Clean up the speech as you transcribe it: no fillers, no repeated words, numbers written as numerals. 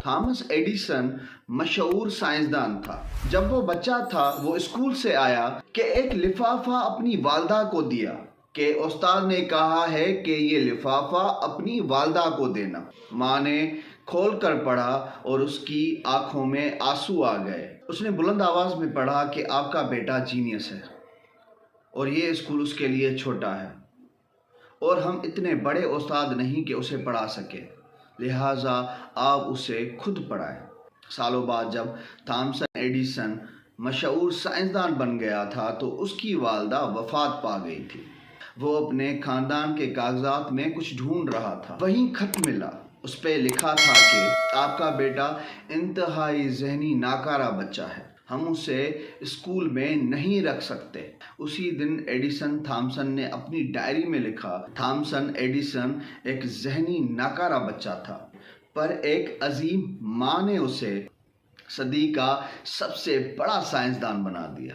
Thomas Edison مشہور سائنسدان تھا۔ جب وہ بچہ تھا وہ اسکول سے آیا کہ ایک لفافہ اپنی والدہ کو دیا کہ استاد نے کہا ہے کہ یہ لفافہ اپنی والدہ کو دینا۔ ماں نے کھول کر پڑھا اور اس کی آنکھوں میں آنسو آ گئے۔ اس نے بلند آواز میں پڑھا کہ آپ کا بیٹا جینیس ہے اور یہ اسکول اس کے لیے چھوٹا ہے اور ہم اتنے بڑے استاد نہیں کہ اسے پڑھا سکے، لہٰذا آپ اسے خود پڑھائیں۔ سالوں بعد جب تھامس ایڈیسن مشہور سائنسدان بن گیا تھا تو اس کی والدہ وفات پا گئی تھی۔ وہ اپنے خاندان کے کاغذات میں کچھ ڈھونڈ رہا تھا، وہیں خط ملا۔ اس پہ لکھا تھا کہ آپ کا بیٹا انتہائی ذہنی ناکارہ بچہ ہے، ہم اسے اسکول میں نہیں رکھ سکتے۔ اسی دن ایڈیسن تھامسن نے اپنی ڈائری میں لکھا، تھامسن ایڈیسن ایک ذہنی ناکارہ بچہ تھا، پر ایک عظیم ماں نے اسے صدی کا سب سے بڑا سائنسدان بنا دیا۔